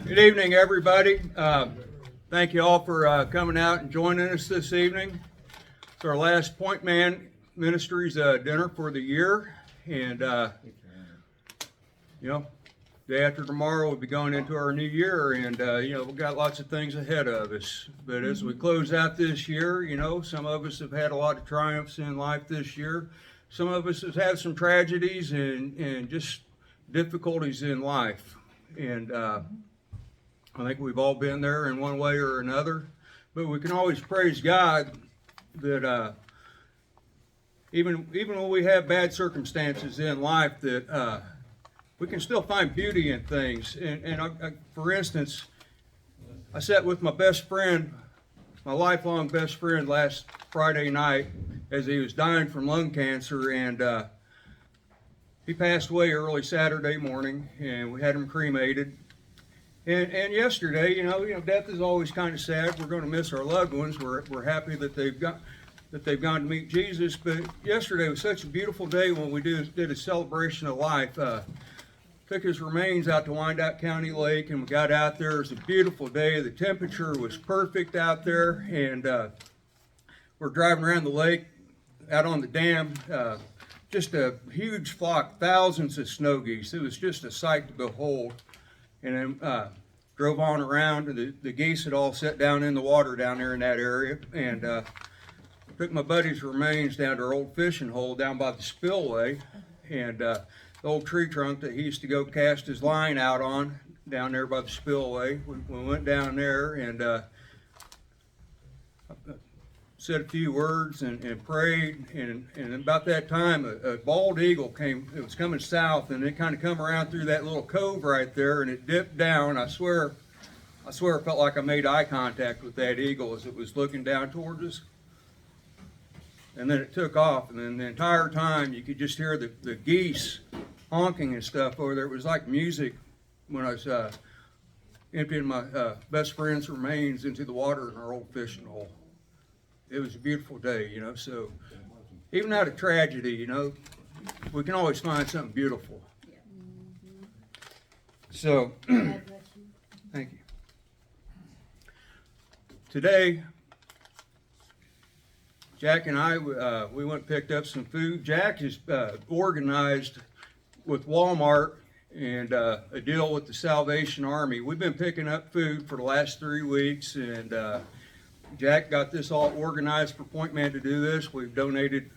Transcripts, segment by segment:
Good evening, everybody. Thank you all for coming out and joining us this evening. It's our last Point Man Ministries dinner for the year, and day after tomorrow we'll be going into our new year, and we've got lots of things ahead of us. But as we close out this year, some of us have had a lot of triumphs in life this year. Some of us have had some tragedies and just difficulties in life, and I think we've all been there in one way or another. But we can always praise God that even when we have bad circumstances in life, that we can still find beauty in things. And for instance, I sat with my best friend, my lifelong best friend, last Friday night as he was dying from lung cancer, and he passed away early Saturday morning, and we had him cremated. And yesterday, death is always kind of sad. We're going to miss our loved ones. We're happy that they've gone to meet Jesus. But yesterday was such a beautiful day when we did a celebration of life. Took his remains out to Wyandotte County Lake, and we got out there. It was a beautiful day. The temperature was perfect out there, and we're driving around the lake, out on the dam. Just a huge flock, thousands of snow geese. It was just a sight to behold. And then drove on around, and the geese had all set down in the water down there in that area, and took my buddy's remains down to our old fishing hole down by the spillway, and the old tree trunk that he used to go cast his line out on down there by the spillway. We went down there and said a few words and prayed, and about that time a bald eagle came. It was coming south, and it kind of come around through that little cove right there, and it dipped down. I swear it felt like I made eye contact with that eagle as it was looking down towards us, and then it took off. And then the entire time you could just hear the geese honking and stuff over there. It was like music when I was emptying my best friend's remains into the water in our old fishing hole. It was a beautiful day, so even out of tragedy, we can always find something beautiful. So, thank you. Today, Jack and I, we went and picked up some food. Jack is organized with Walmart and a deal with the Salvation Army. We've been picking up food for the last 3 weeks, and Jack got this all organized for Point Man to do this. We've donated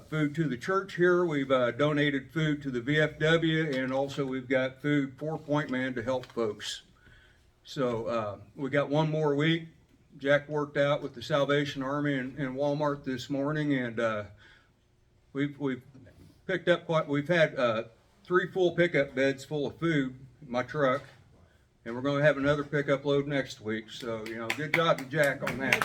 food to the church here. We've donated food to the VFW, and also we've got food for Point Man to help folks. So we got one more week. Jack worked out with the Salvation Army and Walmart this morning, and we've picked up we've had 3 full pickup beds full of food in my truck. And we're going to have another pickup load next week. So, good job to Jack on that.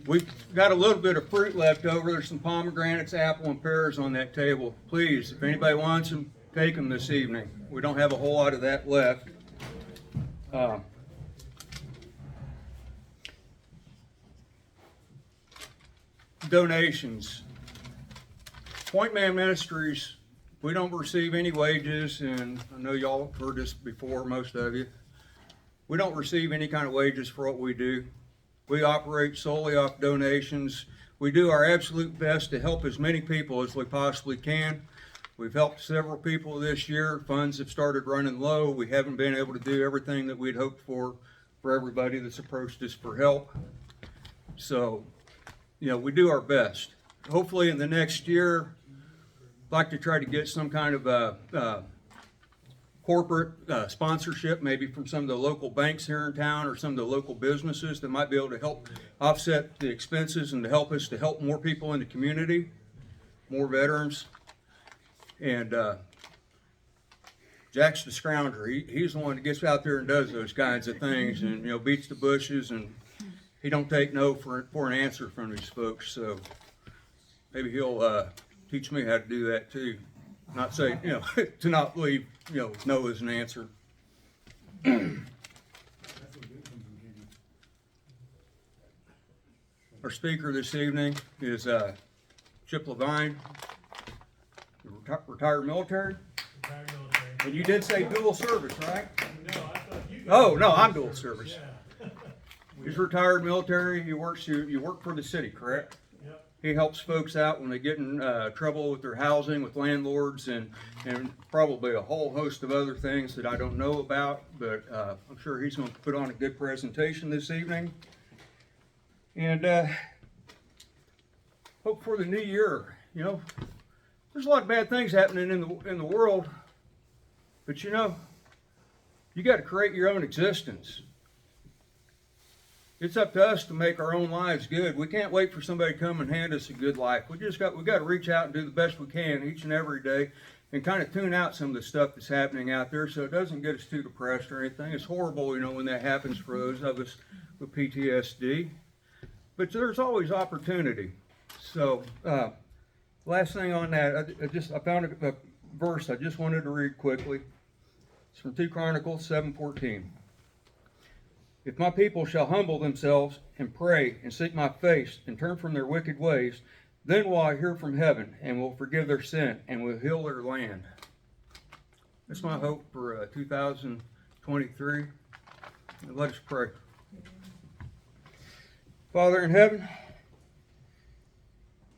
We've got a little bit of fruit left over. There's some pomegranates, apple, and pears on that table. Please, if anybody wants them, take them this evening. We don't have a whole lot of that left. Donations. Point Man Ministries, we don't receive any wages, and I know y'all have heard this before, most of you. We don't receive any kind of wages for what we do. We operate solely off donations. We do our absolute best to help as many people as we possibly can. We've helped several people this year. Funds have started running low. We haven't been able to do everything that we'd hoped for everybody that's approached us for help. So, we do our best. Hopefully in the next year, like to try to get some kind of corporate sponsorship, maybe from some of the local banks here in town or some of the local businesses that might be able to help offset the expenses and to help us to help more people in the community, more veterans. And Jack's the scrounger. He's the one that gets out there and does those kinds of things, and beats the bushes, and he don't take no for an answer from these folks. So maybe he'll teach me how to do that too. Not say, to not leave, no as an answer. Our speaker this evening is Chip Lavine, retired military. Retired military. And you did say dual service, right? No, I thought you guys. Oh, no, I'm dual service. Yeah. He's retired military. He works. You work for the city, correct? Yep. He helps folks out when they get in trouble with their housing, with landlords, and probably a whole host of other things that I don't know about. But I'm sure he's going to put on a good presentation this evening. And hope for the new year. You know, there's a lot of bad things happening in the world, but you know, you got to create your own existence. It's up to us to make our own lives good. We can't wait for somebody to come and hand us a good life. We got to reach out and do the best we can each and every day, and kind of tune out some of the stuff that's happening out there, so it doesn't get us too depressed or anything. It's horrible, you know, when that happens for those of us with PTSD. But there's always opportunity. So, last thing on that, I found a verse I just wanted to read quickly. It's from 2 Chronicles 7:14. If my people shall humble themselves and pray and seek my face and turn from their wicked ways, then will I hear from heaven and will forgive their sin and will heal their land. That's my hope for 2023. And let us pray. Father in heaven,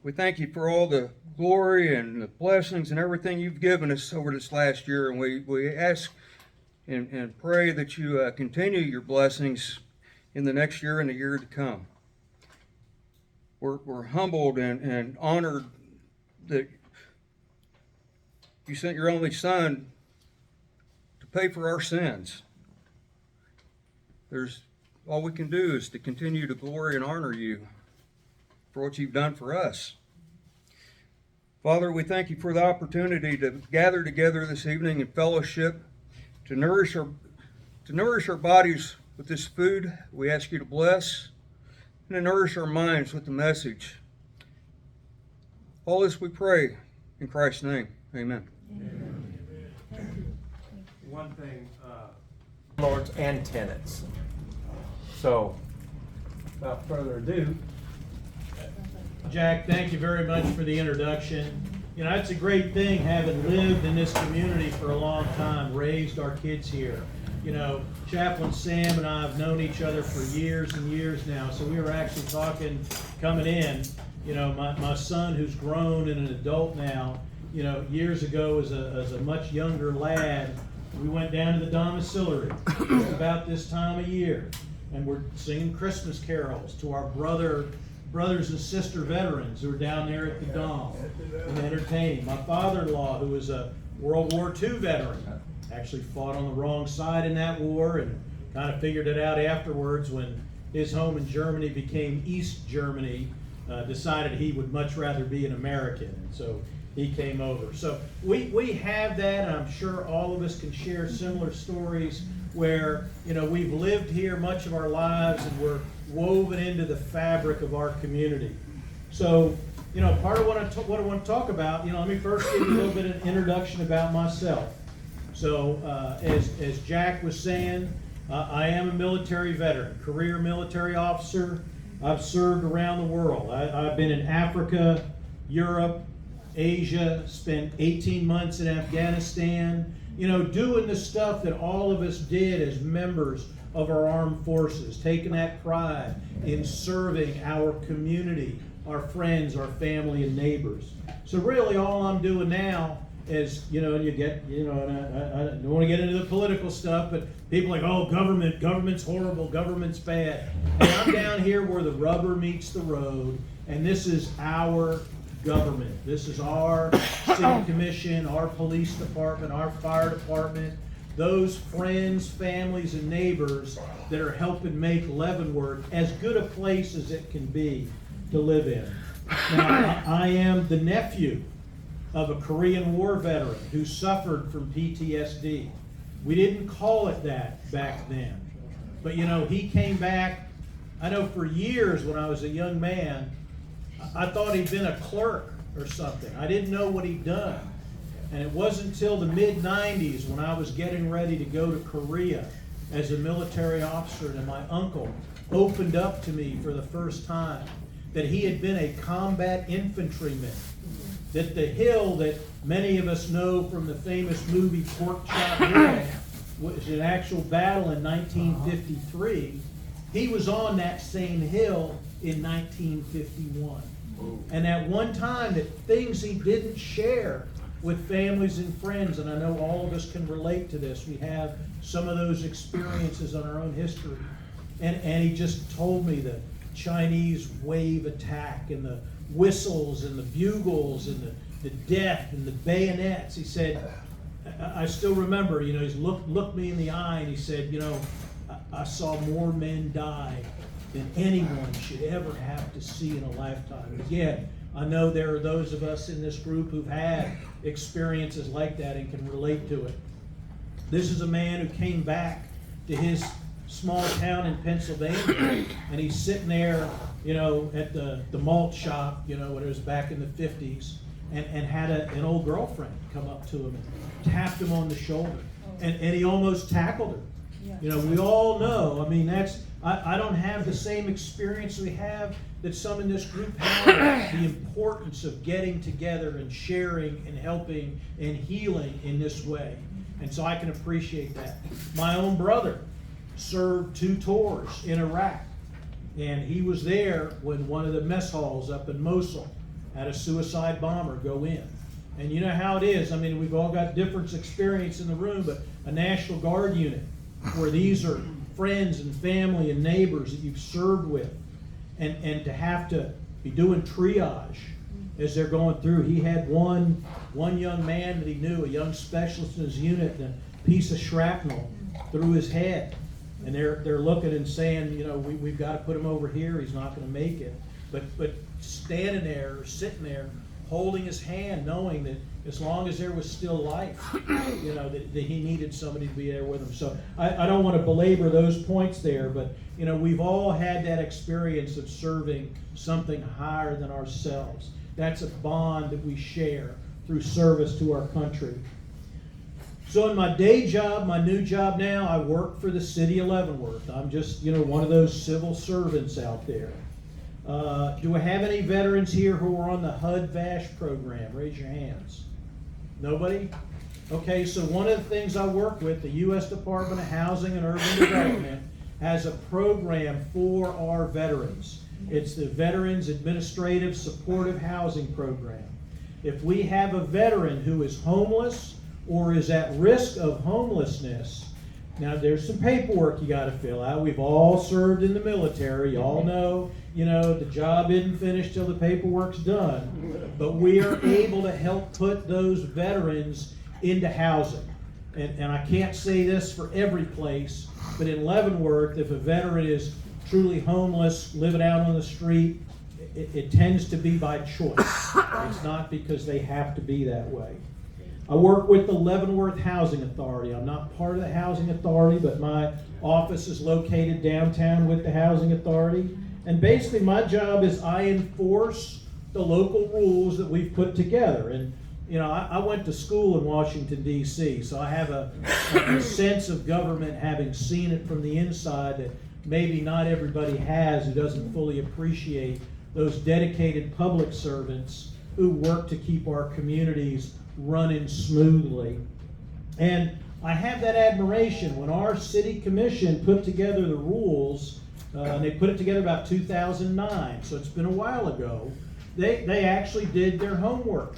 we thank you for all the glory and the blessings and everything you've given us over this last year, and we ask and pray that you continue your blessings in the next year and the year to come. We're humbled and honored that you sent your only Son to pay for our sins. All we can do is to continue to glory and honor you for what you've done for us. Father, we thank you for the opportunity to gather together this evening in fellowship, to nourish our bodies with this food. We ask you to bless and to nourish our minds with the message. All this we pray in Christ's name. Amen. Amen. One thing, landlords and tenants. So, without further ado, Jack, thank you very much for the introduction. You know, it's a great thing having lived in this community for a long time, raised our kids here. You know, Chaplain Sam and I have known each other for years and years now, so we were actually talking coming in. You know, my son, who's grown and an adult now, you know, years ago as a much younger lad, we went down to the domiciliary just about this time of year, and we're singing Christmas carols to our brothers and sister veterans who are down there at the Dom and entertaining. My father-in-law, who was a World War II veteran, actually fought on the wrong side in that war and kind of figured it out afterwards when his home in Germany became East Germany, decided he would much rather be an American, and so he came over. So we have that, and I'm sure all of us can share similar stories where, you know, we've lived here much of our lives and we're woven into the fabric of our community. So, you know, part of what I want to talk about, you know, let me first give you a little bit of an introduction about myself. So, as Jack was saying, I am a military veteran, career military officer. I've served around the world. I've been in Africa, Europe, Asia, spent 18 months in Afghanistan, you know, doing the stuff that all of us did as members of our armed forces, taking that pride in serving our community, our friends, our family, and neighbors. So really all I'm doing now is, you know, and I don't want to get into the political stuff, but people are like, oh, government's horrible, government's bad. And I'm down here where the rubber meets the road, and this is our government. This is our city commission, our police department, our fire department, those friends, families, and neighbors that are helping make Leavenworth as good a place as it can be to live in. Now, I am the nephew of a Korean War veteran who suffered from PTSD. We didn't call it that back then. But you know, he came back, I know for years when I was a young man, I thought he'd been a clerk or something. I didn't know what he'd done. And it wasn't until the mid-90s when I was getting ready to go to Korea as a military officer that my uncle opened up to me for the first time that he had been a combat infantryman, that the hill that many of us know from the famous movie Pork Chop Hill was an actual battle in 1953. He was on that same hill in 1951. And at one time, that things he didn't share with families and friends, and I know all of us can relate to this. We have some of those experiences on our own history. And he just told me the Chinese wave attack and the whistles and the bugles and the death and the bayonets. He said, I still remember, you know, he's looked me in the eye and he said, you know, I saw more men die than anyone should ever have to see in a lifetime. And again, I know there are those of us in this group who've had experiences like that and can relate to it. This is a man who came back to his small town in Pennsylvania, and he's sitting there, you know, at the malt shop, you know, when it was back in the 50s, and had an old girlfriend come up to him and tapped him on the shoulder, and he almost tackled her. You know, we all know, I mean, I don't have the same experience we have that some in this group have, the importance of getting together and sharing and helping and healing in this way. And so I can appreciate that. My own brother served 2 tours in Iraq, and he was there when one of the mess halls up in Mosul had a suicide bomber go in. And you know how it is, I mean, we've all got different experience in the room, but a National Guard unit where these are friends and family and neighbors that you've served with, and to have to be doing triage as they're going through. He had one young man that he knew, a young specialist in his unit, and a piece of shrapnel through his head. And they're looking and saying, you know, we've got to put him over here, he's not going to make it. But standing there, or sitting there, holding his hand, knowing that as long as there was still life, you know, that he needed somebody to be there with him. So I don't want to belabor those points there, but, you know, we've all had that experience of serving something higher than ourselves. That's a bond that we share through service to our country. So in my day job, my new job now, I work for the city of Leavenworth. I'm just, you know, one of those civil servants out there. Do I have any veterans here who are on the HUD-VASH program? Raise your hands. Nobody? Okay, so one of the things I work with, the U.S. Department of Housing and Urban Development, has a program for our veterans. It's the Veterans Administrative Supportive Housing Program. If we have a veteran who is homeless or is at risk of homelessness, now there's some paperwork you got to fill out. We've all served in the military. You all know, you know, the job isn't finished till the paperwork's done. But we are able to help put those veterans into housing. And I can't say this for every place, but in Leavenworth, if a veteran is truly homeless, living out on the street, it tends to be by choice. It's not because they have to be that way. I work with the Leavenworth Housing Authority. I'm not part of the Housing Authority, but my office is located downtown with the Housing Authority. And basically my job is I enforce the local rules that we've put together. And you know, I went to school in Washington, D.C., so I have a sense of government, having seen it from the inside, that maybe not everybody has, who doesn't fully appreciate those dedicated public servants who work to keep our communities running smoothly. And I have that admiration. When our city commission put together the rules, and they put it together about 2009, so it's been a while ago, they actually did their homework.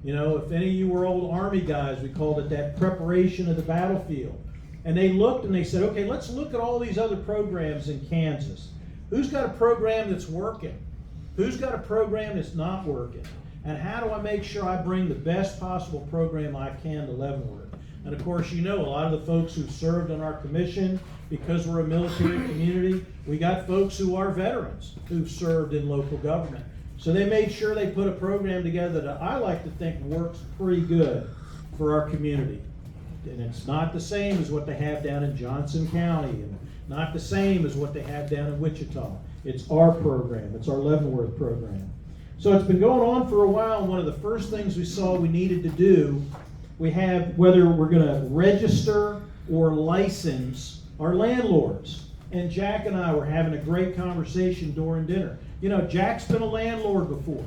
You know, if any of you were old Army guys, we called it that preparation of the battlefield. And they looked and they said, okay, let's look at all these other programs in Kansas. Who's got a program that's working? Who's got a program that's not working? And how do I make sure I bring the best possible program I can to Leavenworth? And of course, you know, a lot of the folks who've served on our commission, because we're a military community, we got folks who are veterans who've served in local government. So they made sure they put a program together that I like to think works pretty good for our community. And it's not the same as what they have down in Johnson County, and not the same as what they have down in Wichita. It's our program. It's our Leavenworth program. So it's been going on for a while, and one of the first things we saw we needed to do, we have whether we're going to register or license our landlords. And Jack and I were having a great conversation during dinner. You know, Jack's been a landlord before.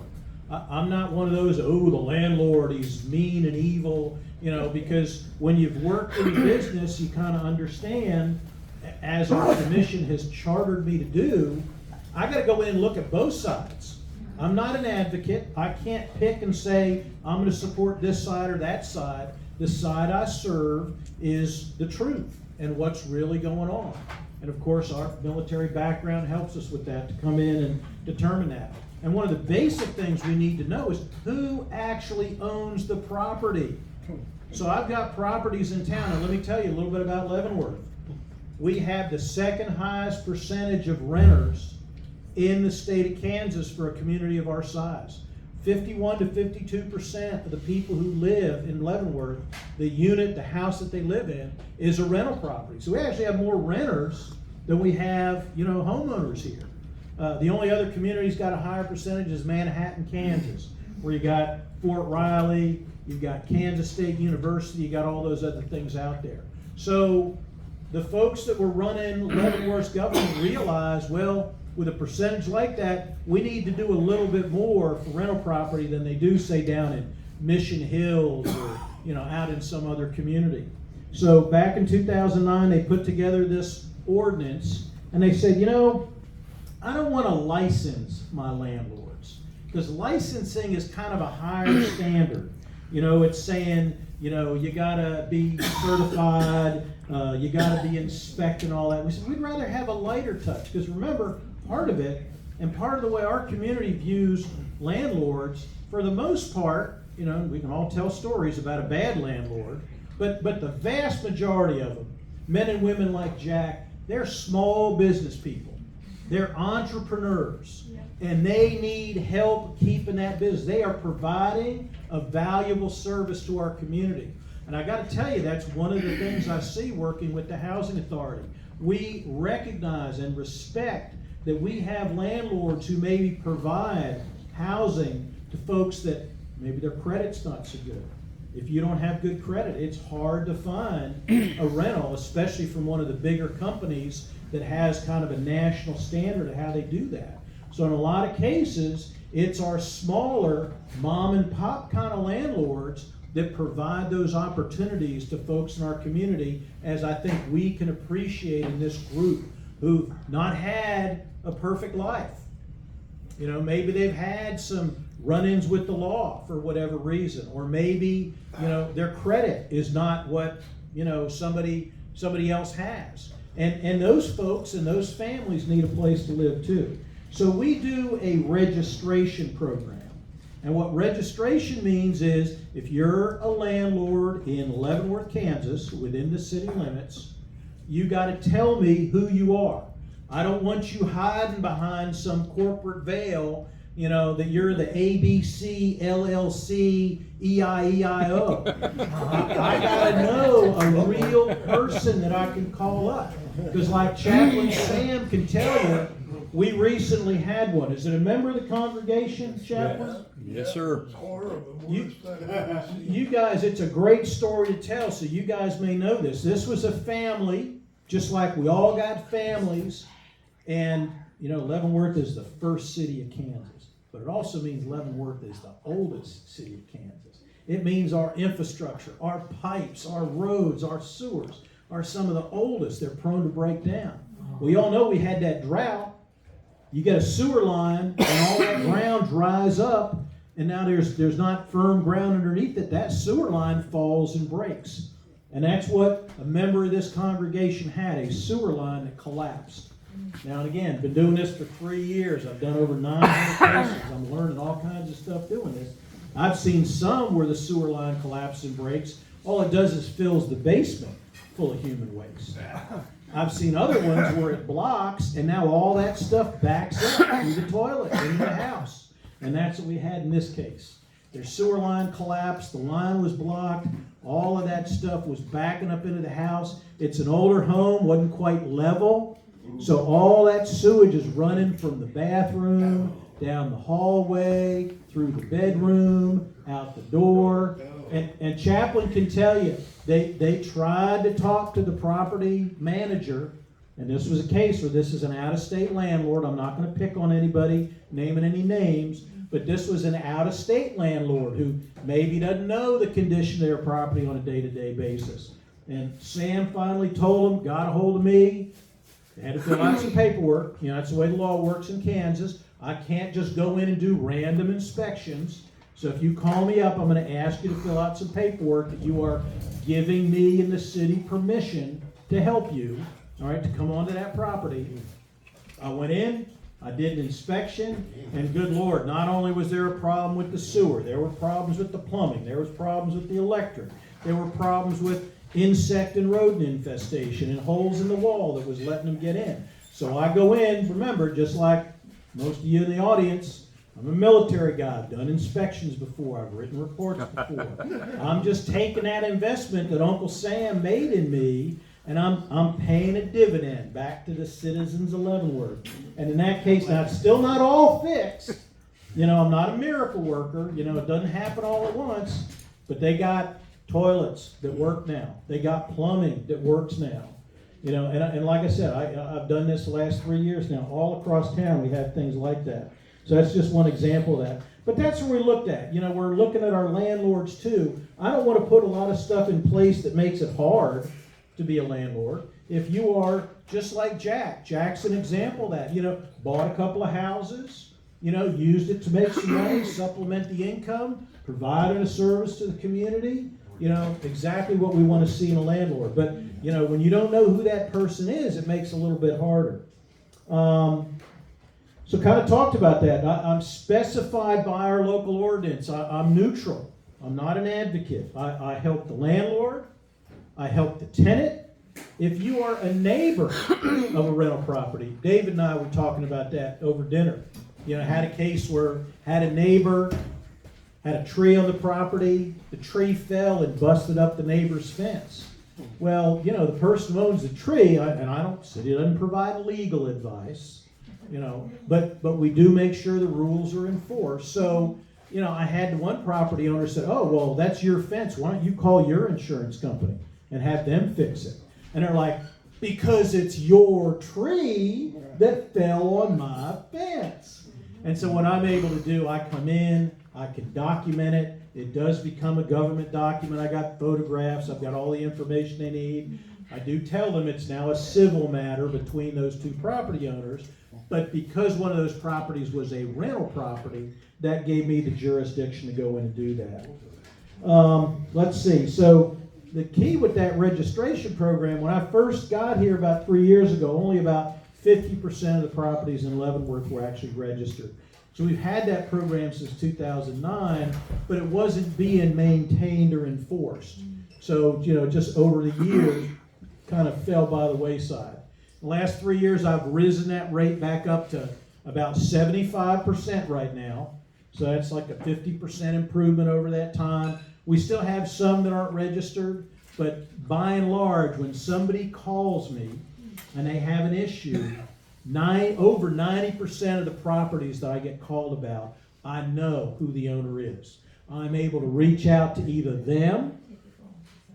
I'm not one of those, oh, the landlord, he's mean and evil, you know, because when you've worked in business, you kind of understand, as our commission has chartered me to do, I got to go in and look at both sides. I'm not an advocate. I can't pick and say, I'm going to support this side or that side. The side I serve is the truth and what's really going on. And of course, our military background helps us with that, to come in and determine that. And one of the basic things we need to know is who actually owns the property. So I've got properties in town, and let me tell you a little bit about Leavenworth. We have the second highest percentage of renters in the state of Kansas for a community of our size. 51 to 52% of the people who live in Leavenworth, the unit, the house that they live in, is a rental property. So we actually have more renters than we have, you know, homeowners here. The only other community that's got a higher percentage is Manhattan, Kansas, where you got Fort Riley, you've got Kansas State University, you got all those other things out there. So the folks that were running Leavenworth's government realized, well, with a percentage like that, we need to do a little bit more for rental property than they do, say, down in Mission Hills or, you know, out in some other community. So back in 2009, they put together this ordinance, and they said, you know, I don't want to license my landlords, because licensing is kind of a higher standard. You know, it's saying, you know, you gotta be certified, you gotta be inspected and all that. We said we'd rather have a lighter touch, because remember, part of it, and part of the way our community views landlords, for the most part, you know, we can all tell stories about a bad landlord, but the vast majority of them, men and women like Jack, they're small business people. They're entrepreneurs, and they need help keeping that business. They are providing a valuable service to our community. And I got to tell you, that's one of the things I see working with the Housing Authority. We recognize and respect that we have landlords who maybe provide housing to folks that maybe their credit's not so good. If you don't have good credit, it's hard to find a rental, especially from one of the bigger companies that has kind of a national standard of how they do that. So in a lot of cases, it's our smaller mom and pop kind of landlords that provide those opportunities to folks in our community, as I think we can appreciate in this group who've not had a perfect life. You know, maybe they've had some run-ins with the law for whatever reason, or maybe, you know, their credit is not what, you know, somebody else has. And those folks and those families need a place to live too. So we do a registration program. And what registration means is, if you're a landlord in Leavenworth, Kansas, within the city limits, you got to tell me who you are. I don't want you hiding behind some corporate veil, you know, that you're the ABC, LLC, EIEIO. I got to know a real person that I can call up. Because like Chaplain Sam can tell you, we recently had one. Is it a member of the congregation, Chaplain? Yes, sir. You guys, it's a great story to tell, so you guys may know this. This was a family, just like we all got families. And, you know, Leavenworth is the first city of Kansas. But it also means Leavenworth is the oldest city of Kansas. It means our infrastructure, our pipes, our roads, our sewers are some of the oldest. They're prone to break down. We all know we had that drought. You get a sewer line, and all that ground dries up, and now there's not firm ground underneath it. That sewer line falls and breaks. And that's what a member of this congregation had, a sewer line that collapsed. Now and again, been doing this for 3 years. I've done over 900 cases. I'm learning all kinds of stuff doing this. I've seen some where the sewer line collapses and breaks. All it does is fills the basement full of human waste. I've seen other ones where it blocks, and now all that stuff backs up through the toilet into the house. And that's what we had in this case. Their sewer line collapsed, the line was blocked, all of that stuff was backing up into the house. It's an older home, wasn't quite level, so all that sewage is running from the bathroom, down the hallway, through the bedroom, out the door. And Chaplain can tell you, they tried to talk to the property manager, And this was a case where this is an out-of-state landlord. I'm not going to pick on anybody, naming any names, but this was an out-of-state landlord who maybe doesn't know the condition of their property on a day-to-day basis. And Sam finally told him, got a hold of me. They had to fill out some paperwork. You know, that's the way the law works in Kansas. I can't just go in and do random inspections. So if you call me up, I'm going to ask you to fill out some paperwork that you are giving me and the city permission to help you, all right, to come onto that property. I went in, I did an inspection, and good Lord, not only was there a problem with the sewer, there were problems with the plumbing, there was problems with the electric, there were problems with insect and rodent infestation and holes in the wall that was letting them get in. So I go in, remember, just like most of you in the audience, I'm a military guy. I've done inspections before. I've written reports before. I'm just taking that investment that Uncle Sam made in me, and I'm paying a dividend back to the citizens of Leavenworth. And in that case, now it's still not all fixed. You know, I'm not a miracle worker. You know, it doesn't happen all at once. But they got toilets that work now. They got plumbing that works now. You know, and like I said, I've done this the last 3 years now. All across town we have things like that. So that's just one example of that. But that's where we looked at. You know, we're looking at our landlords too. I don't want to put a lot of stuff in place that makes it hard to be a landlord. If you are just like Jack's an example of that. You know, bought a couple of houses, you know, used it to make some money, supplement the income, provided a service to the community. You know, exactly what we want to see in a landlord. But, you know, when you don't know who that person is, it makes it a little bit harder. So kind of talked about that. I'm specified by our local ordinance. I'm neutral. I'm not an advocate. I help the landlord. I help the tenant. If you are a neighbor of a rental property, David and I were talking about that over dinner. You know, had a case where had a neighbor, had a tree on the property, the tree fell and busted up the neighbor's fence. Well, you know, the person who owns the tree, and I don't, city doesn't provide legal advice, you know, but we do make sure the rules are enforced. So, you know, I had one property owner said, oh, well, that's your fence. Why don't you call your insurance company and have them fix it? And they're like, because it's your tree that fell on my fence. And so what I'm able to do, I come in, I can document it. It does become a government document. I got photographs. I've got all the information they need. I do tell them it's now a civil matter between those two property owners. But because one of those properties was a rental property, that gave me the jurisdiction to go in and do that. Let's see. So the key with that registration program, when I first got here about 3 years ago, only about 50% of the properties in Leavenworth were actually registered. So we've had that program since 2009, but it wasn't being maintained or enforced. So, you know, just over the years, kind of fell by the wayside. The last 3 years, I've risen that rate back up to about 75% right now. So that's like a 50% improvement over that time. We still have some that aren't registered, but by and large, when somebody calls me and they have an issue, over 90% of the properties that I get called about, I know who the owner is. I'm able to reach out to either them,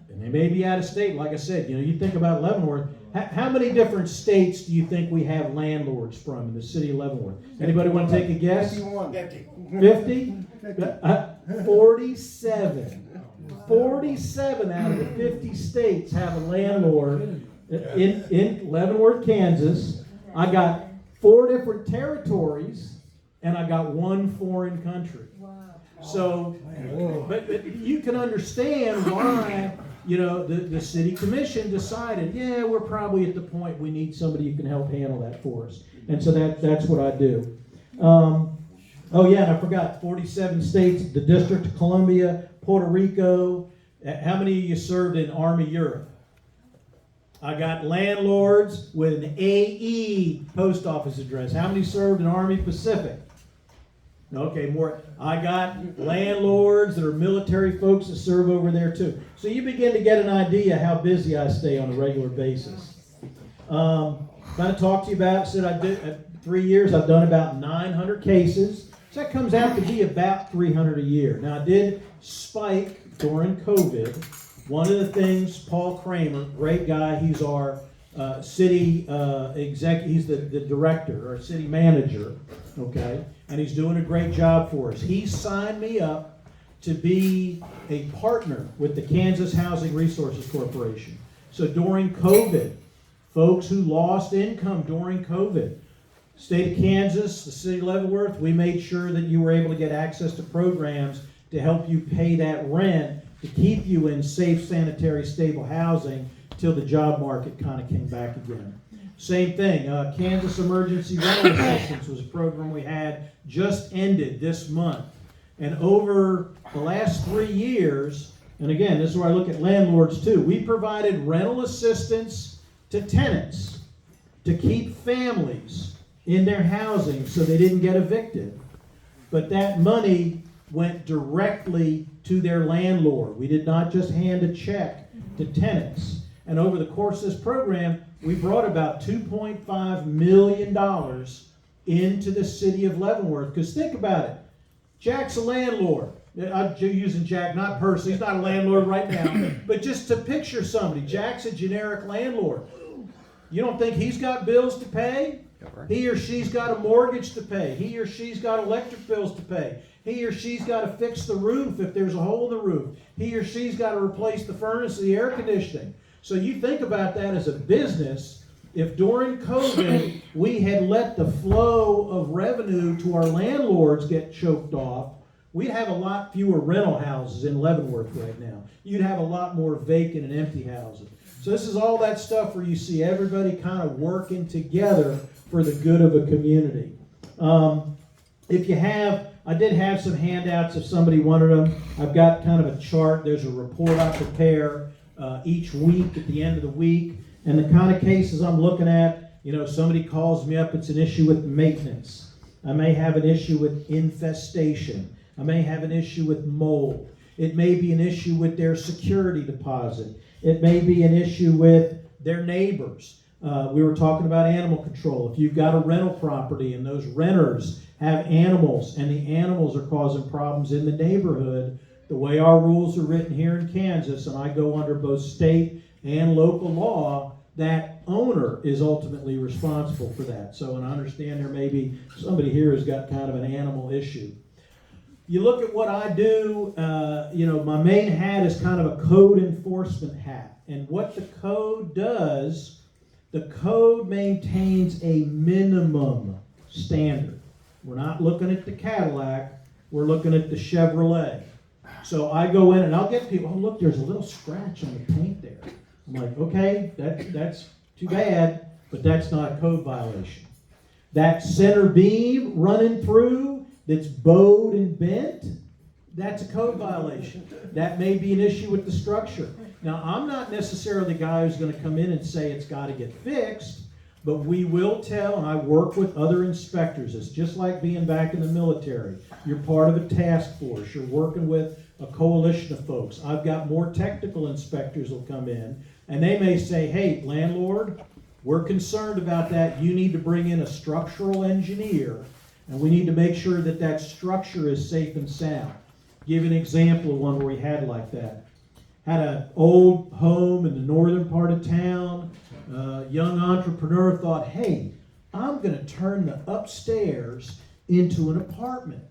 and they may be out of state. Like I said, you know, you think about Leavenworth. How many different states do you think we have landlords from in the city of Leavenworth? Anybody want to take a guess? 50? 47. 47 out of the 50 states have a landlord in Leavenworth, Kansas. I got 4 different territories, and I got 1 foreign country. Wow. So, but you can understand why, you know, the city commission decided, yeah, we're probably at the point we need somebody who can help handle that for us. And so that's what I do. Oh yeah, and I forgot, 47 states, the District of Columbia, Puerto Rico. How many of you served in Army Europe? I got landlords with an AE post office address. How many served in Army Pacific? Okay, more. I got landlords that are military folks that serve over there too. So you begin to get an idea how busy I stay on a regular basis. Kind of talked to you about, said I did 3 years, I've done about 900 cases. So that comes out to be about 300 a year. Now I did spike during COVID. One of the things, Paul Kramer, great guy, he's our city he's the director or city manager, okay? And he's doing a great job for us. He signed me up to be a partner with the Kansas Housing Resources Corporation. So during COVID, folks who lost income during COVID, state of Kansas, the city of Leavenworth, we made sure that you were able to get access to programs to help you pay that rent to keep you in safe, sanitary, stable housing till the job market kind of came back again. Same thing, Kansas Emergency Rental Assistance was a program we had, just ended this month. And over the last 3 years, and again, this is where I look at landlords too, we provided rental assistance to tenants to keep families in their housing so they didn't get evicted. But that money went directly to their landlord. We did not just hand a check to tenants. And over the course of this program, we brought about $2.5 million into the city of Leavenworth. Because think about it. Jack's a landlord. I'm using Jack, not personally. He's not a landlord right now. But just to picture somebody, Jack's a generic landlord. You don't think he's got bills to pay? He or she's got a mortgage to pay. He or she's got electric bills to pay. He or she's got to fix the roof if there's a hole in the roof. He or she's got to replace the furnace or the air conditioning. So you think about that as a business. If during COVID we had let the flow of revenue to our landlords get choked off, we'd have a lot fewer rental houses in Leavenworth right now. You'd have a lot more vacant and empty houses. So this is all that stuff where you see everybody kind of working together for the good of a community. If you have, I did have some handouts if somebody wanted them. I've got kind of a chart. There's a report I prepare each week at the end of the week. And the kind of cases I'm looking at, you know, somebody calls me up, it's an issue with maintenance. I may have an issue with infestation. I may have an issue with mold. It may be an issue with their security deposit. It may be an issue with their neighbors. We were talking about animal control. If you've got a rental property and those renters have animals and the animals are causing problems in the neighborhood, the way our rules are written here in Kansas, and I go under both state and local law, that owner is ultimately responsible for that. So, and I understand there may be somebody here who's got kind of an animal issue. You look at what I do, you know, my main hat is kind of a code enforcement hat. And what the code does, the code maintains a minimum standard. We're not looking at the Cadillac, we're looking at the Chevrolet. So I go in and I'll get people, oh look, there's a little scratch on the paint there. I'm like, okay, that's too bad, but that's not a code violation. That center beam running through that's bowed and bent, that's a code violation. That may be an issue with the structure. Now, I'm not necessarily the guy who's going to come in and say it's got to get fixed, but we will tell, and I work with other inspectors. It's just like being back in the military. You're part of a task force. You're working with a coalition of folks. I've got more technical inspectors who'll come in, and they may say, hey, landlord, we're concerned about that. You need to bring in a structural engineer, and we need to make sure that that structure is safe and sound. Give an example of one where we had like that. Had an old home in the northern part of town. Young entrepreneur thought, hey, I'm going to turn the upstairs into an apartment.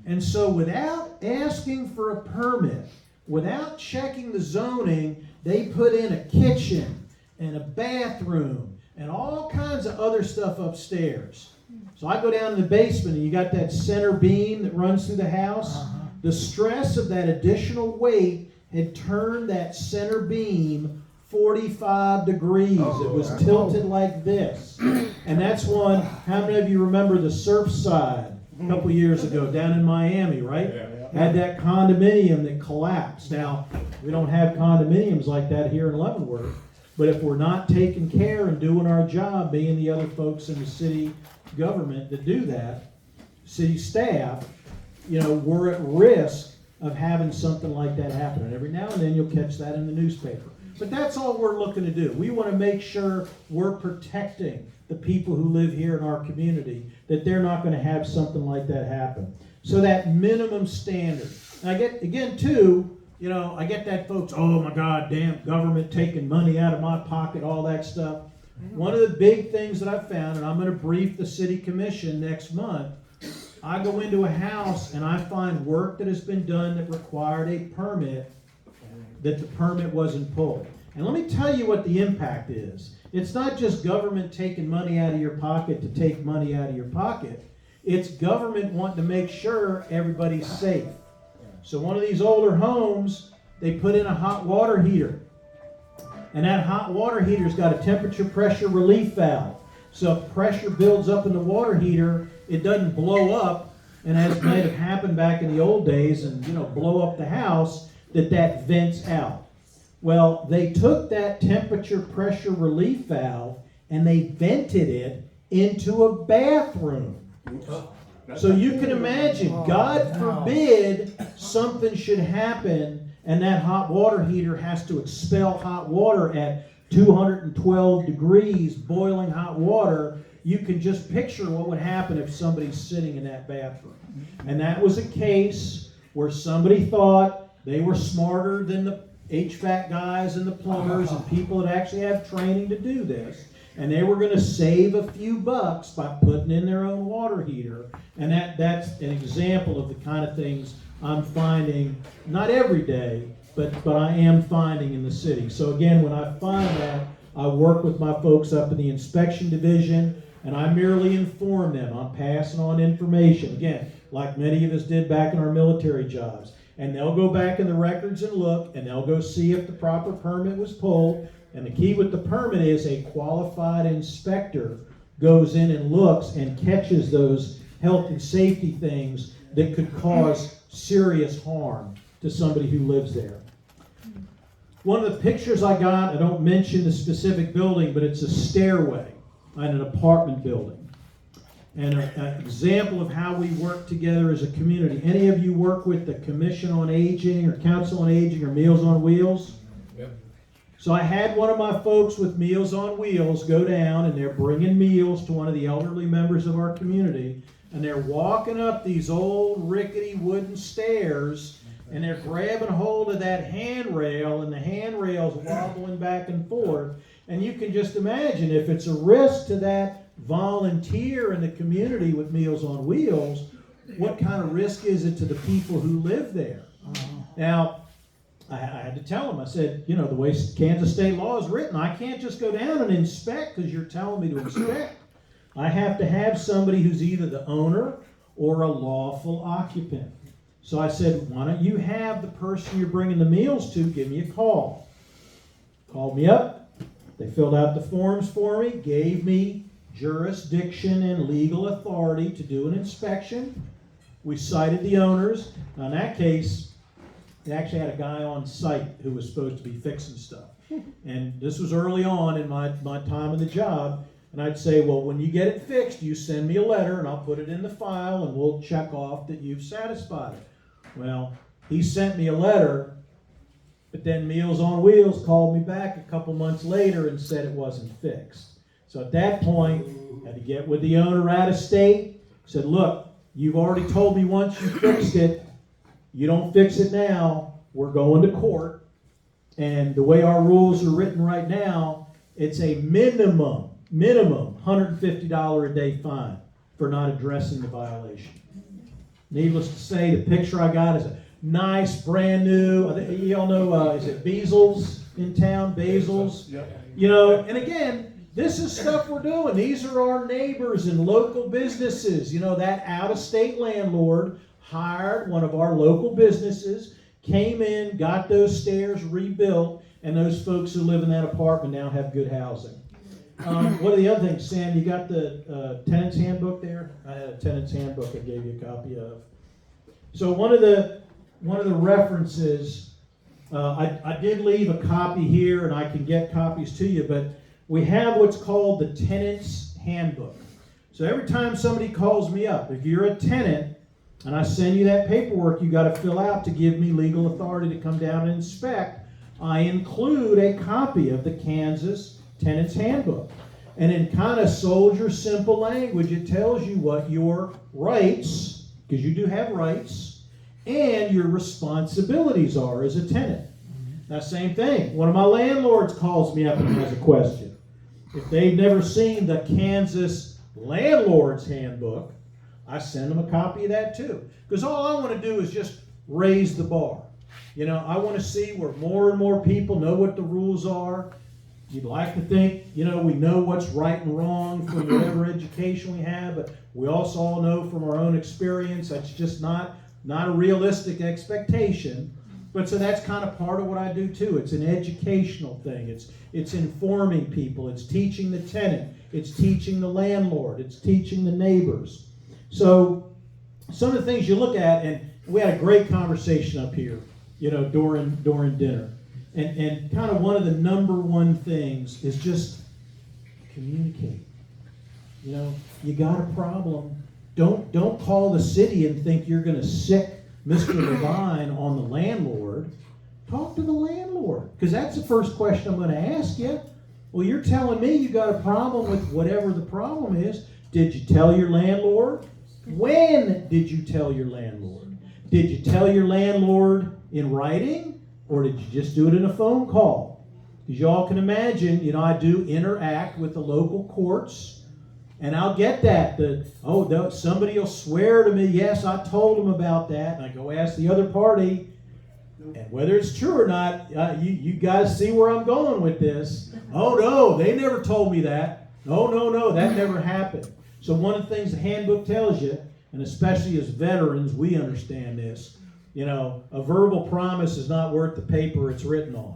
And so without asking for a permit, without checking the zoning, they put in a kitchen and a bathroom and all kinds of other stuff upstairs. So I go down in the basement and you got that center beam that runs through the house. The stress of that additional weight had turned that center beam 45 degrees. It was tilted like this. And that's one, how many of you remember the Surfside a couple years ago down in Miami, right? Had that condominium that collapsed. Now, we don't have condominiums like that here in Leavenworth, but if we're not taking care and doing our job, being the other folks in the city government that do that, city staff, you know, we're at risk of having something like that happen. And every now and then you'll catch that in the newspaper. But that's all we're looking to do. We want to make sure we're protecting the people who live here in our community, that they're not going to have something like that happen. So that minimum standard. And I get, again, too, You know, I get that, folks, oh my God, damn, government taking money out of my pocket, all that stuff. One of the big things that I've found, and I'm going to brief the city commission next month, I go into a house and I find work that has been done that required a permit, that the permit wasn't pulled. And let me tell you what the impact is. It's not just government taking money out of your pocket to take money out of your pocket. It's government wanting to make sure everybody's safe. So one of these older homes, they put in a hot water heater. And that hot water heater's got a temperature pressure relief valve. So if pressure builds up in the water heater, it doesn't blow up, and as might have happened back in the old days, and blow up the house, that vents out. Well, they took that temperature pressure relief valve and they vented it into a bathroom. So you can imagine, God forbid something should happen and that hot water heater has to expel hot water at 212 degrees, boiling hot water. You can just picture what would happen if somebody's sitting in that bathroom. And that was a case where somebody thought they were smarter than the HVAC guys and the plumbers and people that actually have training to do this. And they were going to save a few bucks by putting in their own water heater. And that's an example of the kind of things I'm finding, not every day, but I am finding in the city. So again, when I find that, I work with my folks up in the inspection division, and I merely inform them. I'm passing on information. Again, like many of us did back in our military jobs. And they'll go back in the records and look, and they'll go see if the proper permit was pulled. And the key with the permit is a qualified inspector goes in and looks and catches those health and safety things that could cause serious harm to somebody who lives there. One of the pictures I got, I don't mention the specific building, but it's a stairway in an apartment building. And an example of how we work together as a community. Any of you work with the Commission on Aging or Council on Aging or Meals on Wheels? Yep. So I had one of my folks with Meals on Wheels go down, and they're bringing meals to one of the elderly members of our community, and they're walking up these old rickety wooden stairs, and they're grabbing hold of that handrail, and the handrail's wobbling back and forth. And you can just imagine, if it's a risk to that volunteer in the community with Meals on Wheels, what kind of risk is it to the people who live there? Now, I had to tell them, I said, the way Kansas state law is written, I can't just go down and inspect because you're telling me to inspect. I have to have somebody who's either the owner or a lawful occupant. So I said, why don't you have the person you're bringing the meals to give me a call? Called me up. They filled out the forms for me, gave me jurisdiction and legal authority to do an inspection. We cited the owners. Now in that case, they actually had a guy on site who was supposed to be fixing stuff. And this was early on in my time in the job. And I'd say, well, when you get it fixed, you send me a letter and I'll put it in the file and we'll check off that you've satisfied it. Well, he sent me a letter, but then Meals on Wheels called me back a couple months later and said it wasn't fixed. So at that point, I had to get with the owner out of state. Said, look, you've already told me once you fixed it. You don't fix it now, we're going to court. And the way our rules are written right now, it's a minimum $150 a day fine for not addressing the violation. Needless to say, the picture I got is a nice, brand new, you all know, is it Beazles in town? Basil's? And again, this is stuff we're doing. These are our neighbors and local businesses. That out-of-state landlord hired one of our local businesses, came in, got those stairs rebuilt, and those folks who live in that apartment now have good housing. What are the other things, Sam? You got the tenant's handbook there? I had a tenant's handbook I gave you a copy of. So one of the references, I did leave a copy here, and I can get copies to you, but we have what's called the tenant's handbook. So every time somebody calls me up, if you're a tenant, and I send you that paperwork you got to fill out to give me legal authority to come down and inspect, I include a copy of the Kansas Tenant's Handbook. And in kind of soldier simple language, it tells you what your rights, because you do have rights, and your responsibilities are as a tenant. Now, same thing. One of my landlords calls me up and has a question. If they've never seen the Kansas Landlords Handbook, I send them a copy of that too. Because all I want to do is just raise the bar. You know, I want to see where more and more people know what the rules are. You'd like to think, you know, we know what's right and wrong from whatever education we have, but we also all know from our own experience that's just not a realistic expectation. But so that's kind of part of what I do too. It's an educational thing. It's informing people. It's teaching the tenant. It's teaching the landlord. It's teaching the neighbors. So some of the things you look at, and we had a great conversation up here, you know, during dinner. And kind of one of the number one things is just communicate. You know, you got a problem. Don't call the city and think you're going to sick Mr. Lavine on the landlord. Talk to the landlord, because that's the first question I'm going to ask you. Well, you're telling me you got a problem with whatever the problem is. Did you tell your landlord? When did you tell your landlord? Did you tell your landlord in writing, or did you just do it in a phone call? Because you all can imagine, you know, I do interact with the local courts, and I'll get that. Somebody will swear to me, yes, I told them about that, and I go ask the other party, and whether it's true or not, you guys see where I'm going with this. Oh, no, they never told me that. No, that never happened. So one of the things the handbook tells you, and especially as veterans, we understand this, you know, a verbal promise is not worth the paper it's written on.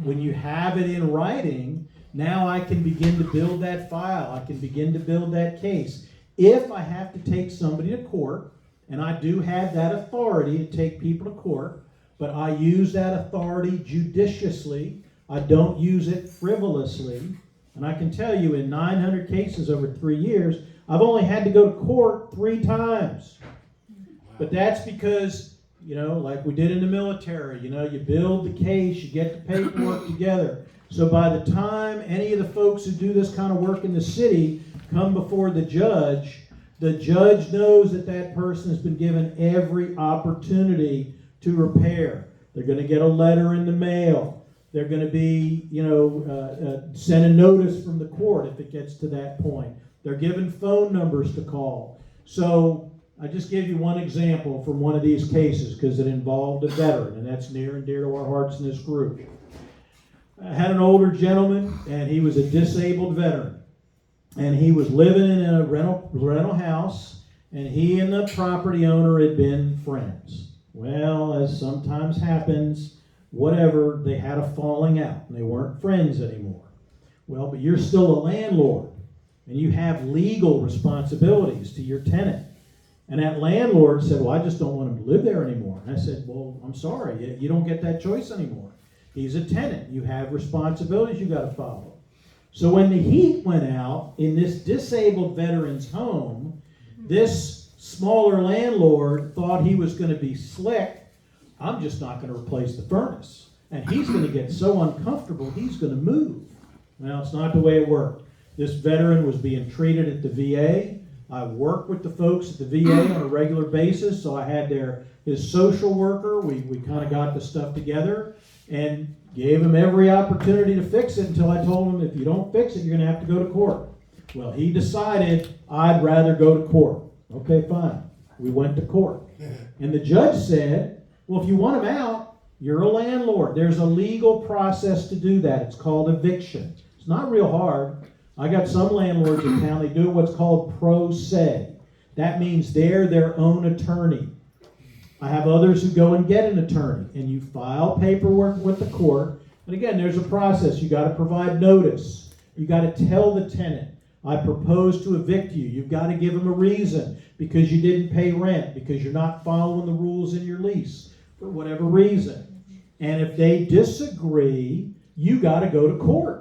When you have it in writing, now I can begin to build that file. I can begin to build that case. If I have to take somebody to court, and I do have that authority to take people to court, but I use that authority judiciously. I don't use it frivolously. And I can tell you, in 900 cases over 3 years, I've only had to go to court 3 times. But that's because, you know, like we did in the military, you know, you build the case, you get the paperwork together. So by the time any of the folks who do this kind of work in the city come before the judge knows that that person has been given every opportunity to repair. They're going to get a letter in the mail. They're going to be, you know, sent a notice from the court if it gets to that point. They're given phone numbers to call. So I just gave you one example from one of these cases because it involved a veteran, and that's near and dear to our hearts in this group. I had an older gentleman, and he was a disabled veteran. And he was living in a rental house, and he and the property owner had been friends. Well, as sometimes happens, whatever, they had a falling out, and they weren't friends anymore. Well, but you're still a landlord, and you have legal responsibilities to your tenant. And that landlord said, well, I just don't want him to live there anymore. And I said, well, I'm sorry, you don't get that choice anymore. He's a tenant. You have responsibilities you got to follow. So when the heat went out in this disabled veteran's home, this smaller landlord thought he was going to be slick. I'm just not going to replace the furnace. And he's going to get so uncomfortable, he's going to move. Well, it's not the way it worked. This veteran was being treated at the VA. I worked with the folks at the VA on a regular basis, so I had his social worker. We kind of got the stuff together and gave him every opportunity to fix it until I told him, if you don't fix it, you're going to have to go to court. Well, he decided, I'd rather go to court. Okay, fine. We went to court. And the judge said, well, if you want him out, you're a landlord. There's a legal process to do that. It's called eviction. It's not real hard. I got some landlords in town, they do what's called pro se. That means they're their own attorney. I have others who go and get an attorney, and you file paperwork with the court. And again, there's a process. You got to provide notice. You got to tell the tenant, I propose to evict you. You've got to give them a reason, because you didn't pay rent, because you're not following the rules in your lease, for whatever reason. And if they disagree, you got to go to court.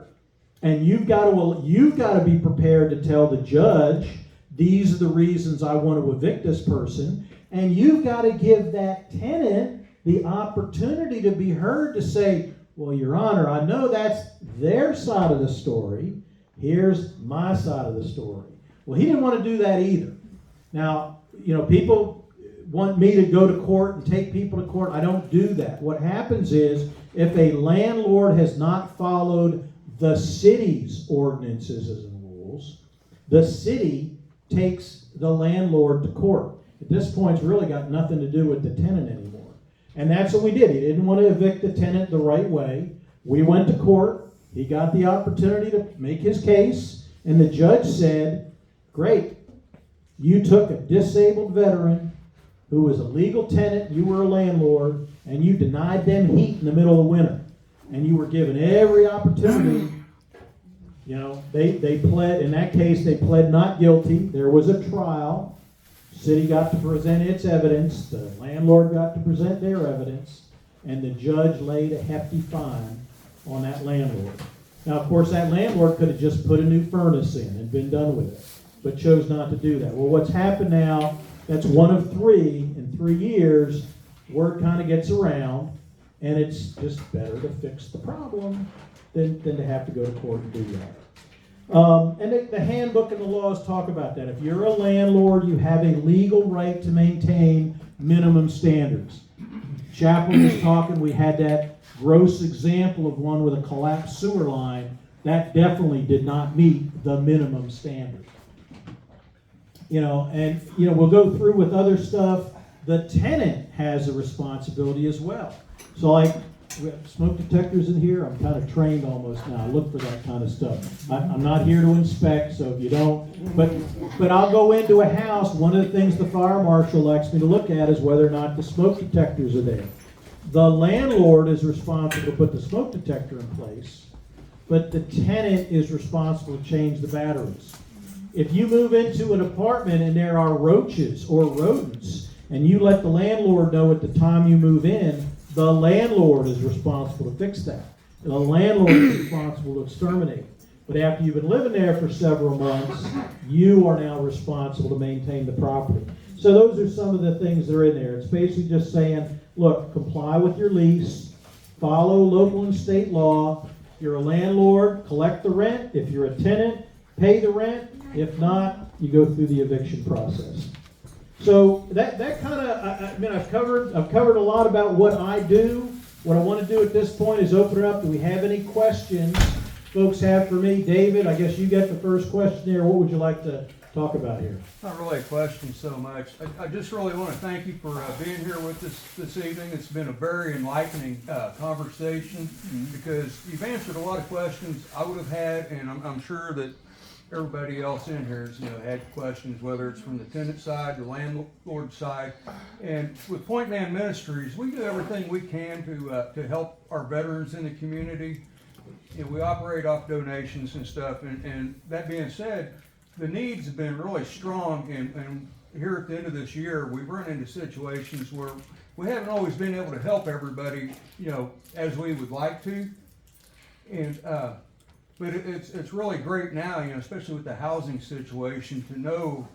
And you've got to be prepared to tell the judge, these are the reasons I want to evict this person. And you've got to give that tenant the opportunity to be heard to say, well, Your Honor, I know that's their side of the story. Here's my side of the story. Well, he didn't want to do that either. Now, you know, people want me to go to court and take people to court. I don't do that. What happens is, if a landlord has not followed the city's ordinances and rules, the city takes the landlord to court. At this point, it's really got nothing to do with the tenant anymore. And that's what we did. He didn't want to evict the tenant the right way. We went to court. He got the opportunity to make his case, and the judge said, great, you took a disabled veteran who was a legal tenant, you were a landlord, and you denied them heat in the middle of winter. And you were given every opportunity. You know, they pled, in that case, they pled not guilty. There was a trial. City got to present its evidence. The landlord got to present their evidence. And the judge laid a hefty fine on that landlord. Now, of course, that landlord could have just put a new furnace in and been done with it, but chose not to do that. Well, what's happened now, that's one of three. In 3 years, word kind of gets around, and it's just better to fix the problem than to have to go to court and do that. And the handbook and the laws talk about that. If you're a landlord, you have a legal right to maintain minimum standards. Chaplain was talking, we had that gross example of one with a collapsed sewer line. That definitely did not meet the minimum standard. You know, and you know, we'll go through with other stuff. The tenant has a responsibility as well. So like, we have smoke detectors in here. I'm kind of trained almost now. I look for that kind of stuff. I'm not here to inspect, so if you don't, but I'll go into a house. One of the things the fire marshal likes me to look at is whether or not the smoke detectors are there. The landlord is responsible to put the smoke detector in place, but the tenant is responsible to change the batteries. If you move into an apartment and there are roaches or rodents, and you let the landlord know at the time you move in, the landlord is responsible to fix that. The landlord is responsible to exterminate. But after you've been living there for several months, you are now responsible to maintain the property. So those are some of the things that are in there. It's basically just saying, look, comply with your lease, follow local and state law. If you're a landlord, collect the rent. If you're a tenant, pay the rent. If not, you go through the eviction process. So that kind of, I mean, I've covered a lot about what I do. What I want to do at this point is open it up. Do we have any questions folks have for me? David, I guess you get the first question here. What would you like to talk about here? Not really a question so much. I just really want to thank you for being here with us this evening. It's been a very enlightening conversation because you've answered a lot of questions I would have had, and I'm sure that everybody else in here has, had questions, whether it's from the tenant side, the landlord side. And with Point Man Ministries, we do everything we can to help our veterans in the community. We operate off donations and stuff. And that being said, the needs have been really strong. And here at the end of this year, we've run into situations where we haven't always been able to help everybody, as we would like to. And but it's really great now, especially with the housing situation, to know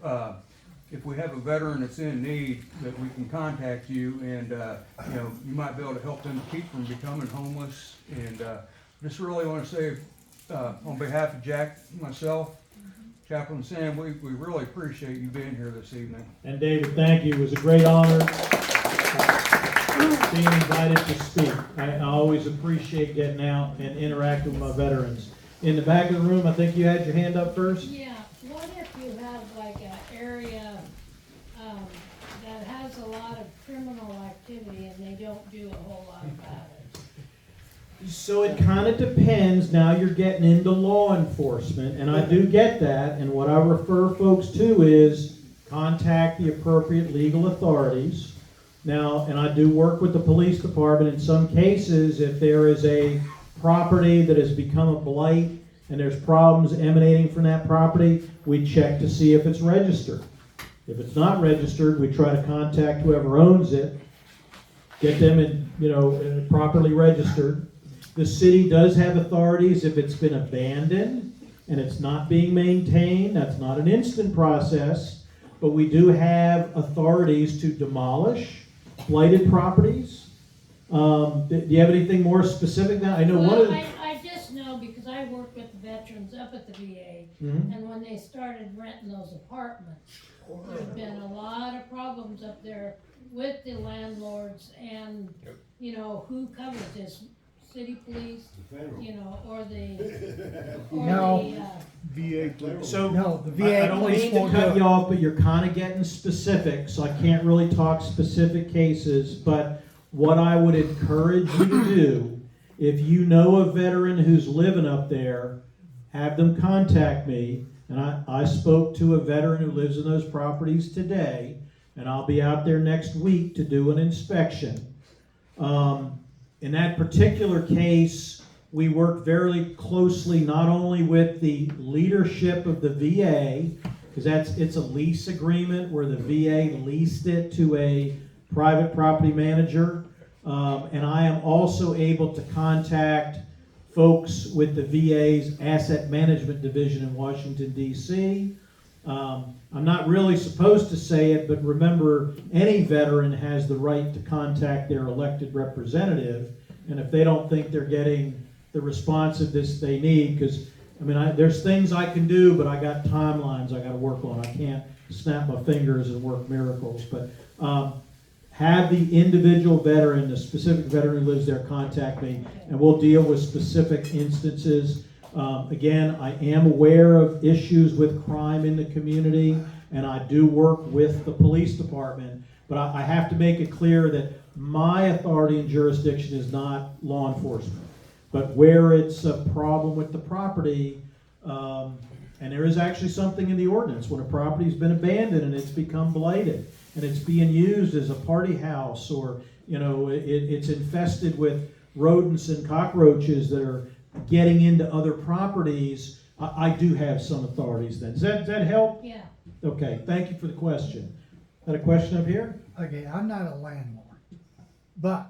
if we have a veteran that's in need, that we can contact you, and you might be able to help them keep from becoming homeless. And just really want to say, on behalf of Jack, myself, Chaplain Sam, we really appreciate you being here this evening. And David, thank you. It was a great honor being invited to speak. I always appreciate getting out and interacting with my veterans. In the back of the room, I think you had your hand up first. Yeah, what if you have like an area that has a lot of criminal activity and they don't do a whole lot about it? So it kind of depends. Now you're getting into law enforcement, and I do get that. And what I refer folks to is contact the appropriate legal authorities. Now, and I do work with the police department in some cases. If there is a property that has become a blight and there's problems emanating from that property, we check to see if it's registered. If it's not registered, we try to contact whoever owns it, get them properly registered. The city does have authorities if it's been abandoned and it's not being maintained. That's not an instant process, but we do have authorities to demolish blighted properties. Do you have anything more specific now? I know I just know because I work with the veterans up at the VA, and when they started renting those apartments, there's been a lot of problems up there with the landlords and, Yep. you know, who covers this? City police, you know, or the, No. the, So, No, the I VA don't police mean to won't do cut it. you off, but you're kinda getting specific, so I can't really talk specific cases, but what I would encourage you to do, if you know a veteran who's living up there, have them contact me, and I spoke to a veteran who lives in those properties today, and I'll be out there next week to do an inspection. In that particular case, we work very closely not only with the leadership of the VA, because it's a lease agreement where the VA leased it to a private property manager, and I am also able to contact folks with the VA's Asset Management Division in Washington, D.C. I'm not really supposed to say it, but remember, any veteran has the right to contact their elected representative, and if they don't think they're getting the responsiveness they need, because, I mean, there's things I can do, but I got timelines I got to work on. I can't snap my fingers and work miracles, but have the individual veteran, the specific veteran who lives there, contact me, and we'll deal with specific instances. Again, I am aware of issues with crime in the community, and I do work with the police department, but I have to make it clear that my authority and jurisdiction is not law enforcement. But where it's a problem with the property, and there is actually something in the ordinance, when a property's been abandoned and it's become blighted, and it's being used as a party house, or, you know, it's infested with rodents and cockroaches that are getting into other properties, I do have some authorities then. Does that help? yeah. Okay, thank you for the question. Got a question up here? Okay, I'm not a landlord, but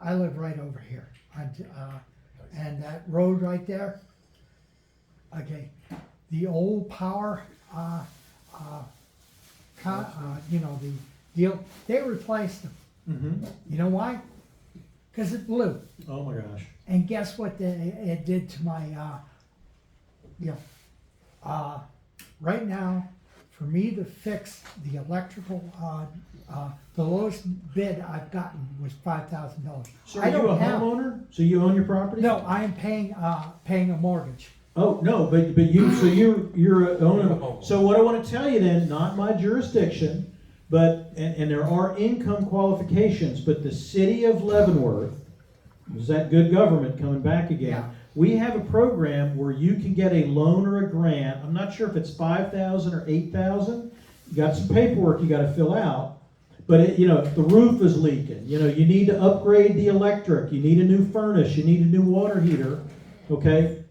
I live right over here. And that road right there, okay, the old power, you know, the deal, they replaced them. Mm-hmm. You know why? Because it blew. Oh my gosh. And guess what it did to my, right now, for me to fix the electrical, the lowest bid I've gotten was $5,000. So are you a homeowner? So you own your property? No, I am paying a mortgage. Oh, no, but you're owning. So what I want to tell you then, not my jurisdiction, but, and there are income qualifications, but the city of Leavenworth, is that good government coming back again? Yeah. We have a program where you can get a loan or a grant. I'm not sure if it's $5,000 or $8,000. You got some paperwork you got to fill out. But if the roof is leaking, you need to upgrade the electric. You need a new furnace. You need a new water heater. Okay,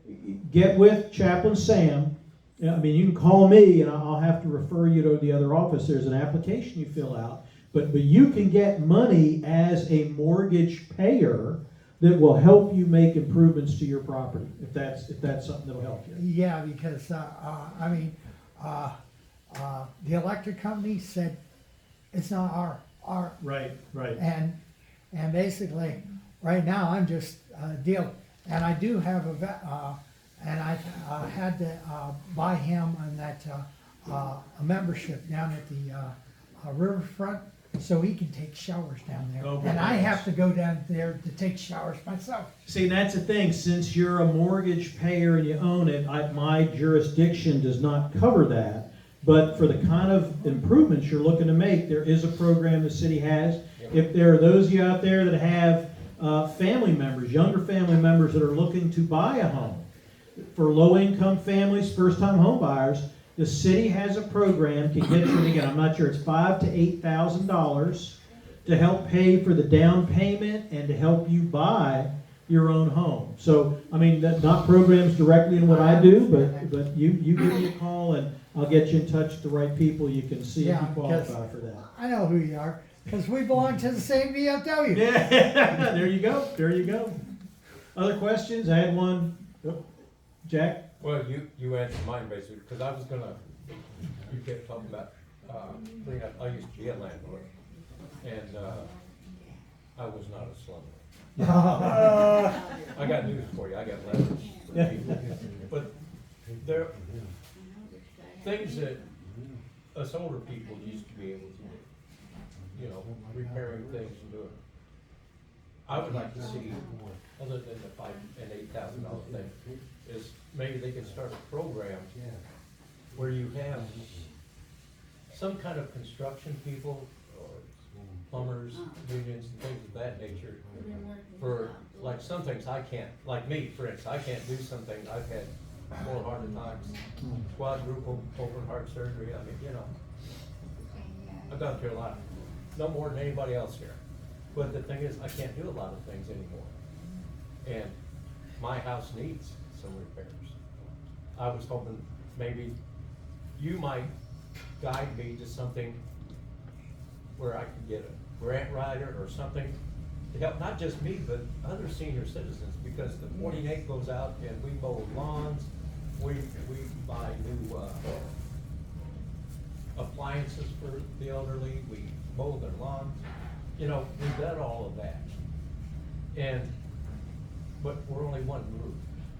get with Chaplain Sam. I mean, you can call me, and I'll have to refer you to the other office. There's an application you fill out, but you can get money as a mortgage payer that will help you make improvements to your property, if that's something that'll help you. Yeah, because, the electric company said it's not our, Right. and basically, right now, I'm just dealing. And I do have and I had to buy him on that, a membership down at the riverfront, so he can take showers down there. Oh, And I nice. have to go down there to take showers myself. See, that's the thing. Since you're a mortgage payer and you own it, my jurisdiction does not cover that. But for the kind of improvements you're looking to make, there is a program the city has. If there are those of you out there that have family members, younger family members that are looking to buy a home, for low-income families, first-time home buyers, the city has a program to get you, and again, I'm not sure, it's $5,000 to $8,000 to help pay for the down payment and to help you buy your own home. So, I mean, that's not programs directly in what I do, but you give me a call and I'll get you in touch with the right people. You can see if Yeah, you qualify for that. I know who you are, because we belong to the same VFW. Yeah, there you go. Other questions? I had one. Oh, Jack? Well, you answered mine basically, because I was gonna, you kept talking about, I used to be a landlord, and I was not a slumlord. I got news for you, I got letters from people. But there, things that us older people used to be able to do, you know, repairing things and doing. I would like to see, other than the $5,000 and $8,000 thing, is maybe they could start a program where you have some kind of construction people or plumbers, unions, and things of that nature. For, like, some things I can't, like me, for instance, I can't do some things. I've had 4 heart attacks, quadruple open heart surgery. I mean, you know, I've gone through a lot, no more than anybody else here. But the thing is, I can't do a lot of things anymore. And my house needs some repairs. I was hoping maybe you might guide me to something where I could get a grant writer or something to help, not just me, but other senior citizens, because the 48 goes out and we mow lawns, we buy new, appliances for the elderly, we mow their lawns, you know, we've done all of that. But we're only one group.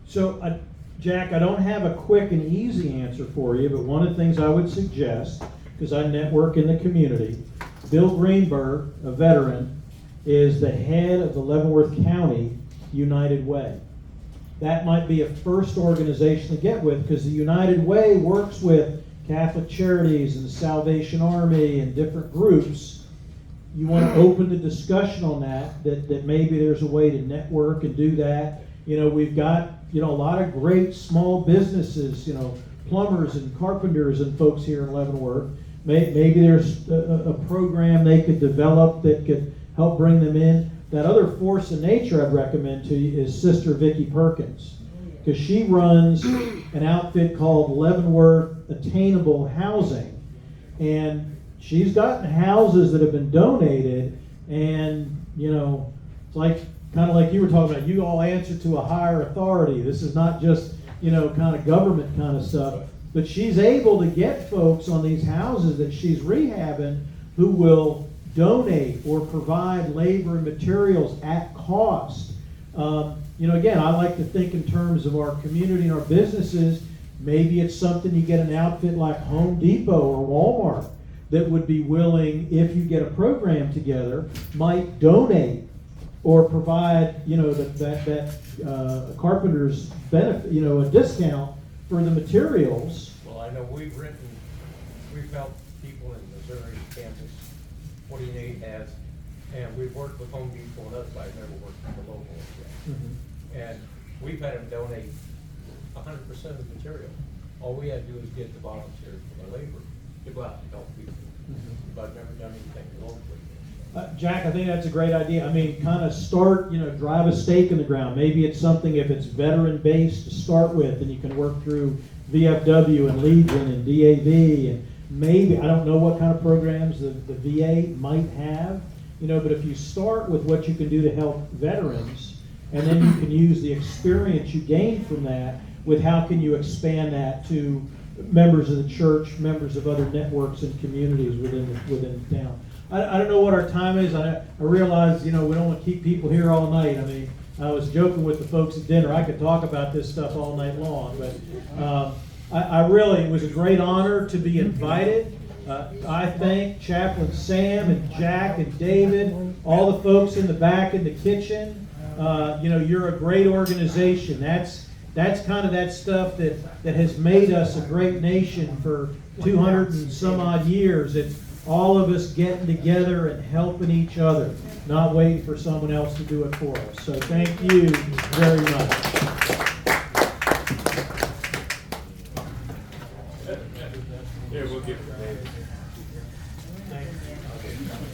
So, Jack, I don't have a quick and easy answer for you, but one of the things I would suggest, because I network in the community, Bill Greenberg, a veteran, is the head of the Leavenworth County United Way. That might be a first organization to get with, because the United Way works with Catholic Charities and the Salvation Army and different groups. You want to open the discussion on that maybe there's a way to network and do that. You know, we've got, you know, a lot of great small businesses, you know, plumbers and carpenters and folks here in Leavenworth. Maybe there's a program they could develop that could help bring them in. That other force of nature I'd recommend to you is Sister Vicki Perkins, because she runs an outfit called Leavenworth Attainable Housing, and she's gotten houses that have been donated, and, you know, it's like, kind of like you were talking about, you all answer to a higher authority. This is not just, you know, kind of government kind of stuff, but she's able to get folks on these houses that she's rehabbing who will donate or provide labor and materials at cost. You know, again, I like to think in terms of our community and our businesses. Maybe it's something you get an outfit like Home Depot or Walmart that would be willing, if you get a program together, might donate or provide, you know, that carpenter's benefit, you know, a discount for the materials. Well, I know we've helped people in Missouri, Kansas, 48 has, and we've worked with Home Depot and others. I've never worked with the local ones yet. And we've had them donate 100% of the material. All we had to do is get the volunteers for the labor to go out and help people. But I've never done anything locally. Jack, I think that's a great idea. I mean, kind of start, you know, drive a stake in the ground. Maybe it's something, if it's veteran-based to start with, and you can work through VFW and Legion and DAV, and maybe, I don't know what kind of programs the VA might have, you know, but if you start with what you can do to help veterans, and then you can use the experience you gain from that with how can you expand that to members of the church, members of other networks and communities within the town. I don't know what our time is. I realize, you know, we don't want to keep people here all night. I mean, I was joking with the folks at dinner. I could talk about this stuff all night long, but I really, it was a great honor to be invited. I thank Chaplain Sam and Jack and David, all the folks in the back in the kitchen. You know, you're a great organization. That's kind of that stuff that has made us a great nation for 200 and some odd years. It's all of us getting together and helping each other, not waiting for someone else to do it for us. So thank you very much. Yeah, we'll get it.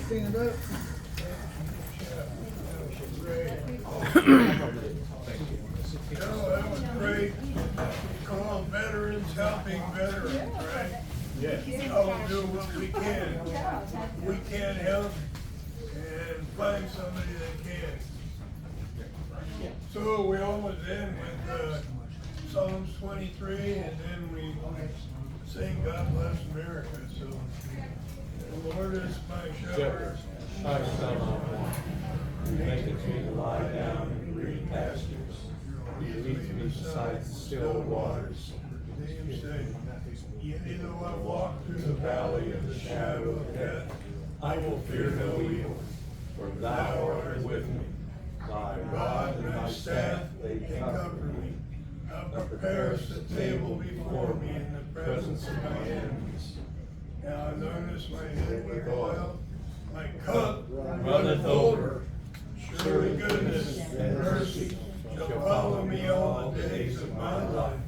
Stand up. That was great. Call veterans helping veterans, right? Yes. All we do what we can. We can't help and find somebody that can. So we always end with Psalms 23, and then we sing God Bless America. So the Lord is my shepherd. I shall not want. Maketh me to lie down in green pastures. He leads me beside the still waters. James said, yea, though I walk through the valley of the shadow of death, I will fear no evil, for thou art with me. Thy rod and thy staff, they comfort me. Thou preparest a table before me in the presence of my enemies. Now anointest my head with oil, my cup runneth over. Surely goodness and mercy shall follow me all the days of my life,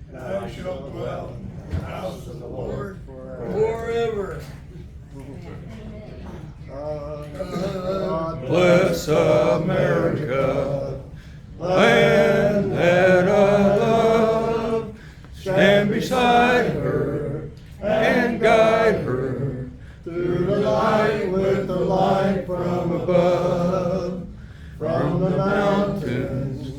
and I shall dwell in the house of the Lord forever. Bless America, land that I love. Stand beside her and guide her through the light with the light from above. From the mountains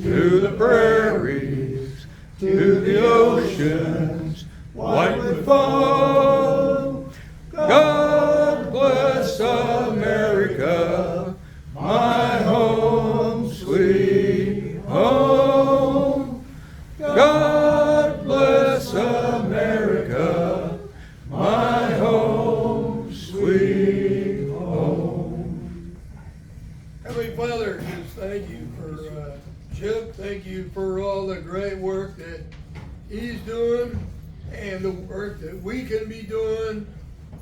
to the prairies, to the oceans, white with foam. God bless America, my home, sweet home. God bless America, my home, sweet home. Heavenly Father, just thank you for Chip. Thank you for all the great work that he's doing and the work that we can be doing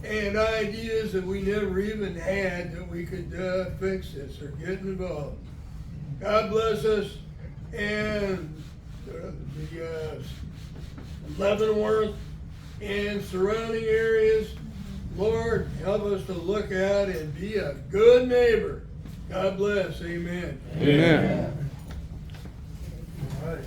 and ideas that we never even had that we could fix this or get involved. God bless us and the Leavenworth and surrounding areas. Lord, help us to look out and be a good neighbor. God bless. Amen. Amen. All right.